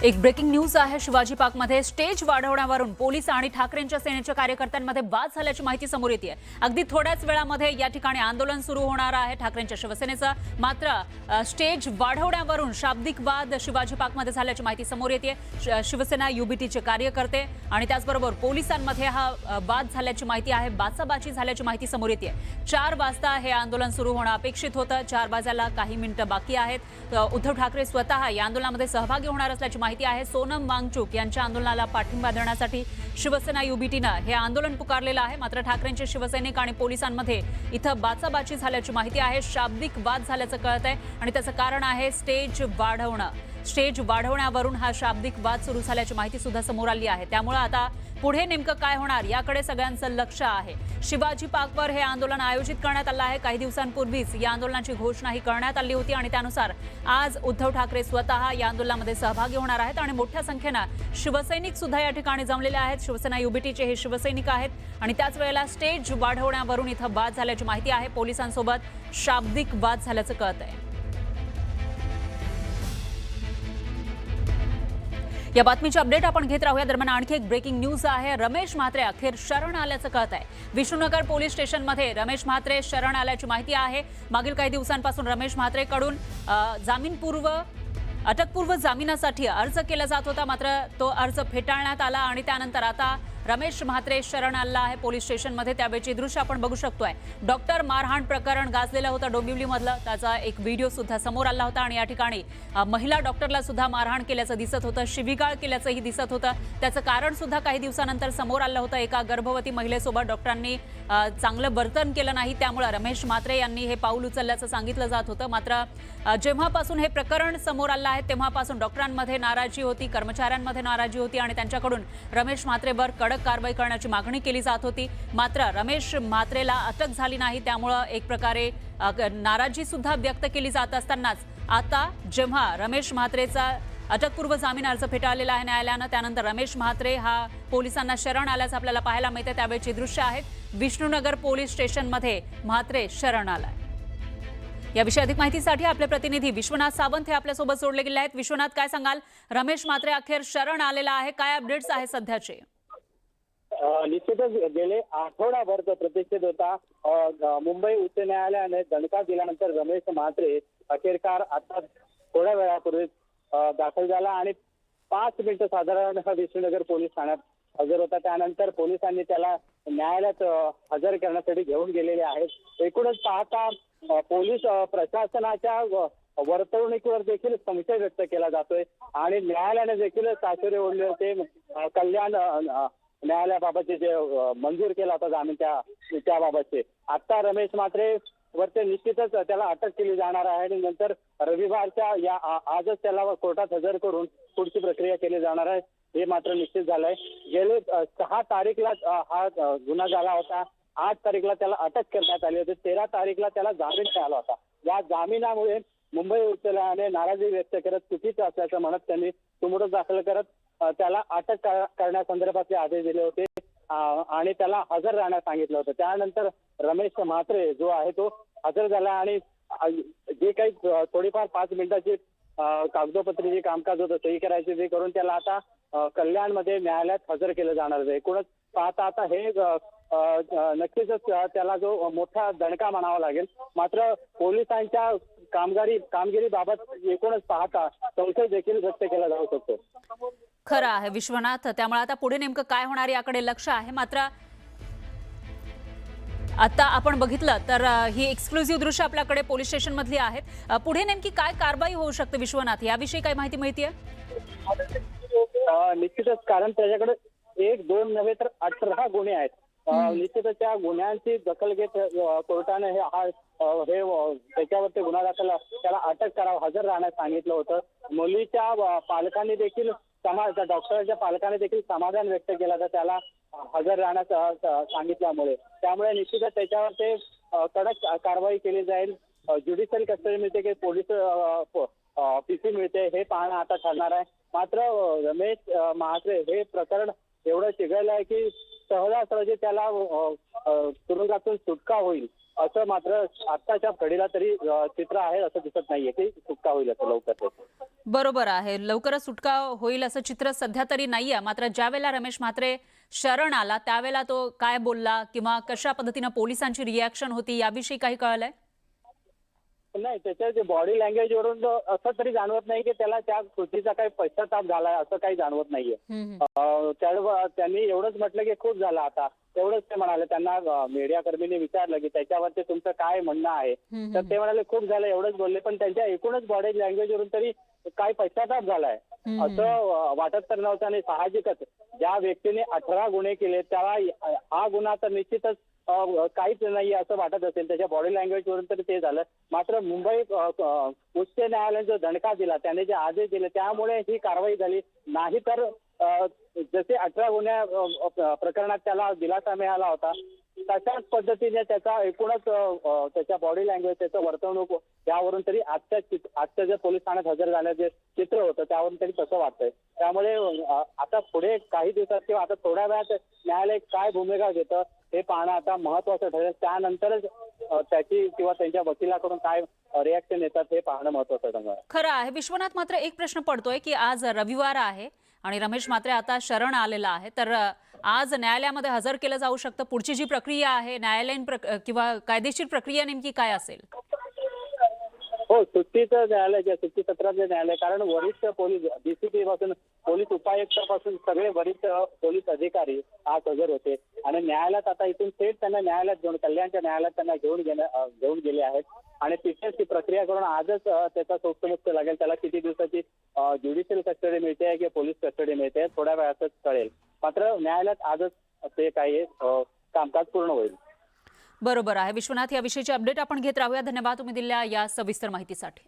एक breaking news आहे। शिवाजी पार्कमध्ये स्टेज वाढवण्यावरून पोलीस आणि ठाकरेंच्या सेनेच्या कार्यकर्त्यांमध्ये वाद झाल्याची माहिती समोर येते। अगदी थोड्याच वेळामध्ये या ठिकाणी आंदोलन सुरू होणार आहे ठाकरेंच्या शिवसेनेचा। मात्र स्टेज वाढवण्यावरून शाब्दिक वाद शिवाजी पार्कमध्ये झाल्याची माहिती समोर येते। शिवसेना युबीटीचे कार्यकर्ते आणि त्याचबरोबर पोलिसांमध्ये हा वाद झाल्याची माहिती आहे। बाचाबाची झाल्याची माहिती समोर येते। 4 वाजता हे आंदोलन सुरू होणं अपेक्षित होतं। 4 वाजायला काही मिनिटं बाकी आहेत। उद्धव ठाकरे स्वतः या आंदोलनामध्ये सहभागी होणार असल्याची माहिती आहे। सोनम वांगचुक यांच्या आंदोलनाला पाठिंबा देण्यासाठी शिवसेना युबीटीनं हे आंदोलन पुकारलेलं आहे। मात्र ठाकरेंचे शिवसैनिक आणि पोलिसांमध्ये इथं बाचाबाची झाल्याची माहिती आहे। शाब्दिक वाद झाल्याचं कळतंय आणि त्याचं कारण आहे स्टेज वाढवणं। स्टेज वाढवण्यावरून हा शाब्दिक वाद सुरू झाल्याची माहिती सुद्धा समोर आली आहे। त्यामुळे आता पुढे नेमकं काय होणार याकडे सगळ्यांचं लक्ष आहे। शिवाजी पार्कवर हे आंदोलन आयोजित करण्यात आलं आहे। काही दिवसांपूर्वीच या आंदोलनाची घोषणाही करण्यात आली होती आणि त्यानुसार आज उद्धव ठाकरे स्वतः या आंदोलनामध्ये सहभागी होणार आहेत आणि मोठ्या संख्येने शिवसैनिक सुद्धा या ठिकाणी जमलेले आहेत। शिवसेना युबीटीचे हे शिवसैनिक आहेत आणि त्याच वेळेला स्टेज वाढवण्यावरून इथं वाद झाल्याची माहिती आहे। पोलिसांसोबत शाब्दिक वाद झाल्याचं कळतंय। या बातमीची अपडेट आपण घेत राहूया। दरम्यान आणखी एक ब्रेकिंग न्यूज आहे। रमेश म्हात्रे अखेर शरण आल्याचं कळतंय। विष्णुनगर पोलीस स्टेशनमध्ये रमेश म्हात्रे शरण आल्याची माहिती आहे। मागील काही दिवसांपासून रमेश म्हात्रेकडून अटकपूर्व जामिनासाठी अर्ज केला जात होता। मात्र तो अर्ज फेटाळण्यात आला आणि त्यानंतर आता रमेश म्हात्रे शरण आला आहे पोलीस स्टेशनमध्ये। त्यावेळची दृश्य आपण बघू शकतोय। डॉक्टर मारहाण प्रकरण गाजलेलं होतं डोंबिवलीमधलं। त्याचा एक व्हिडिओ सुद्धा समोर आला होता आणि या ठिकाणी महिला डॉक्टरला सुद्धा मारहाण केल्याचं दिसत होतं। शिवीगाळ केल्याचंही दिसत होतं। त्याचं कारण सुद्धा काही दिवसानंतर समोर आलं होतं। एका गर्भवती महिलेसोबत डॉक्टरांनी चांगलं वर्तन केलं नाही, त्यामुळे रमेश म्हात्रे यांनी हे पाऊल उचलल्याचं सांगितलं जात होतं। मात्र जेव्हापासून हे प्रकरण समोर आलं आहे तेव्हापासून डॉक्टरांमध्ये नाराजी होती, कर्मचाऱ्यांमध्ये नाराजी होती आणि त्यांच्याकडून रमेश म्हात्रेवर कडक कारवाई करण्याची मागणी केली जात होती। मात्र रमेश म्हात्रेला अटक झाली नाही, त्यामुळे एक प्रकारे नाराजी सुद्धा व्यक्त केली जात असतानाच आता जेव्हा रमेश म्हात्रेचा अटकपूर्व जामीन अर्ज फेटाळलेला आहे न्यायालयानं, त्यानंतर रमेश म्हात्रे हा पोलिसांना शरण आल्याचं आपल्याला पाहायला मिळते। त्यावेळची दृश्य आहेत। विष्णुनगर पोलीस स्टेशनमध्ये म्हात्रे शरण आलाय। याविषयी अधिक माहितीसाठी आपले प्रतिनिधी विश्वनाथ सावंत हे आपल्यासोबत जोडले गेले आहेत। विश्वनाथ, काय सांगाल? रमेश म्हात्रे अखेर शरण आलेला आहे, काय अपडेट्स आहे सध्याचे? निश्चितच गेले आठवडाभर प्रतीक्षित होता। मुंबई उच्च न्यायालयाने दणका दिल्यानंतर रमेश म्हात्रे अखेरकार आता थोड्या वेळापूर्वी दाखल झाला आणि 5 मिनिटं साधारण विष्णुनगर पोलीस ठाण्यात हजर होता। त्यानंतर पोलिसांनी त्याला न्यायालयात हजर करण्यासाठी घेऊन गेलेले आहेत। एकूणच पाहता पोलीस प्रशासनाच्या वर्तणुकीवर देखील संशय व्यक्त केला जातोय आणि न्यायालयाने देखील ताशेरे ओढले होते। कल्याण न्यायालयाबाबतचे जे मंजूर केला होता जामीन त्याबाबतचे आता रमेश म्हात्रे वरती निश्चितच त्याला अटक केली जाणार आहे आणि नंतर रविवारच्या आजच त्याला कोर्टात हजर करून पुढची प्रक्रिया केली जाणार आहे, हे मात्र निश्चित झालंय। गेले 6 तारीखला हा गुन्हा झाला होता। 8 तारीखला त्याला अटक करण्यात आली होती। 13 तारीखला त्याला जामीन मिळाला होता। या जामिनामुळे मुंबई उच्च न्यायालयाने नाराजी व्यक्त करत चुकीचं असल्याचं म्हणत त्यांनी सुमोटो दाखल करत त्याला अटक करण्यासंदर्भातले आदेश दिले होते आणि त्याला हजर राहण्यास सांगितलं होतं। त्यानंतर रमेश म्हात्रे जो आहे तो हजर झाला आणि जे काही थोडीफार 5 मिनिटाची कागदोपत्री जे कामकाज होतं सही करायचे ते करून त्याला आता कल्याणमध्ये न्यायालयात हजर केलं जाणार आहे। एकूणच पाहता आता हे नक्कीच त्याला जो मोठा दणका म्हणावा लागेल। मात्र पोलिसांच्या कामगिरीबाबत एकूणच पाहता संशय देखील व्यक्त केला जाऊ शकतो। खरं आहे विश्वनाथ, त्यामुळे आता पुढे नेमकं काय होणार याकडे लक्ष आहे। मात्र आता आपण बघितलं तर ही एक्सक्लुझिव्ह दृश्य आपल्याकडे पोलीस स्टेशन मधली आहेत। पुढे नेमकी काय कारवाई होऊ शकते विश्वनाथ, याविषयी काय माहिती मिळतेय? निश्चितच, कारण त्याच्याकडे 1, 2 नव्हे तर 18 गुन्हे आहेत। निश्चितच त्या गुन्ह्यांची दखल घेत कोर्टाने त्याच्यावरती गुन्हा दाखल त्याला अटक करावं, हजर राहण्यास सांगितलं होतं। मुलीच्या पालकांनी देखील डॉक्टरच्या पालकांनी देखील समाधान व्यक्त केलं होतं त्याला हजर राहण्यास सांगितल्यामुळे। त्यामुळे निश्चितच त्याच्यावर ते कडक कारवाई केली जाईल। ज्युडिशियल कस्टडी मिळते की पोलीस पीसी मिळते हे पाहणं आता ठरणार आहे। मात्र रमेश म्हात्रे हे प्रकरण एवढं चिघळलं आहे की सहजासहजी त्याला तुरुंगातून सुटका होईल असं मात्र आत्ताच्या घडीला तरी चित्र आहे, असं दिसत नाहीये की सुटका होईल असं लवकर. बरोबर आहे, लवकरच सुटका होईल असं चित्र सध्या तरी नाहीये. मात्र ज्या वेळेला रमेश म्हात्रे शरण आला त्यावेळेला तो काय बोलला किंवा कशा पद्धतीने पोलिसांची रिॲक्शन होती याविषयी काही कळलंय? नाही, त्याच्या जे बॉडी लँग्वेज वरून असं तरी जाणवत नाही की त्याला त्या कृतीचा काही पश्चाताप झालाय, असं काही जाणवत नाहीये. त्यांनी एवढंच म्हटलं की खूप झालं आता, एवढंच ते म्हणाले. त्यांना मीडियाकर्मीने विचारलं की त्याच्यावरती तुमचं काय म्हणणं आहे, तर ते म्हणाले खूप झालं एवढंच बोलले. पण त्यांच्या एकूणच बॉडी लँग्वेज वरून तरी काय पश्चाताप झालाय असं वाटत तर नव्हतं. आणि साहजिकच ज्या व्यक्तीने 18 गुन्हे केले त्याला हा गुन्हा तर निश्चितच काहीच नाही असं वाटत असेल. त्याच्या बॉडी लँग्वेज वरून तरी ते झालं. मात्र मुंबई उच्च न्यायालयाने जो दणका दिला, त्याने जे आदेश दिले, त्यामुळे ही कारवाई झाली. नाही तर जसे 18 गुन्ह्या प्रकरणात त्याला दिलासा मिळाला होता, तशाच पद्धतीने त्याचा एकूणच त्याच्या बॉडी लँग्वेज, त्याचं वर्तवणूक यावरून तरी आजच्या जे पोलीस ठाण्यात हजर झालं जे चित्र होतं त्यावरून तरी तसं वाटतंय. त्यामुळे आता पुढे काही दिवसात किंवा आता थोड्या वेळात न्यायालय काय भूमिका घेतं हे पाहणं आता महत्वाचं ठरेल. त्यानंतरच त्याची किंवा त्यांच्या वकिलाकडून काय रिॲक्शन येतात हे पाहणं महत्वाचं ठरणार. खरं आहे विश्वनाथ. मात्र एक प्रश्न पडतोय की आज रविवार आहे आणि रमेश म्हात्रे आता शरण आलेला आहे, तर आज न्यायालयामध्ये हजर केलं जाऊ शकतं. पुढची जी प्रक्रिया आहे न्यायालयीन किंवा कायदेशीर प्रक्रिया नेमकी काय असेल? हो, सुट्टीचं न्यायालय, सुट्टी सत्राचं न्यायालय. कारण वरिष्ठ पोलीस डीसीपी पासून पोलीस उपायुक्तापासून सगळे वरिष्ठ पोलीस अधिकारी आज हजर होते आणि न्यायालयात आता इथून थेट त्यांना न्यायालयात घेऊन, कल्याणच्या न्यायालयात त्यांना घेऊन गेले आहेत आणि तिथेच ती प्रक्रिया करून आजच त्याचा सोपमुक्त लागेल. त्याला किती दिवसाची ज्युडिशियल कस्टडी मिळते किंवा पोलीस कस्टडी मिळते थोड्या वेळातच कळेल. मात्र न्यायालयात आजच ते काही कामकाज पूर्ण होईल. बरोबर आहे विश्वनाथ. याविषयीची अपडेट आपण घेत राहूया. धन्यवाद तुम्ही दिलेल्या या सविस्तर माहितीसाठी.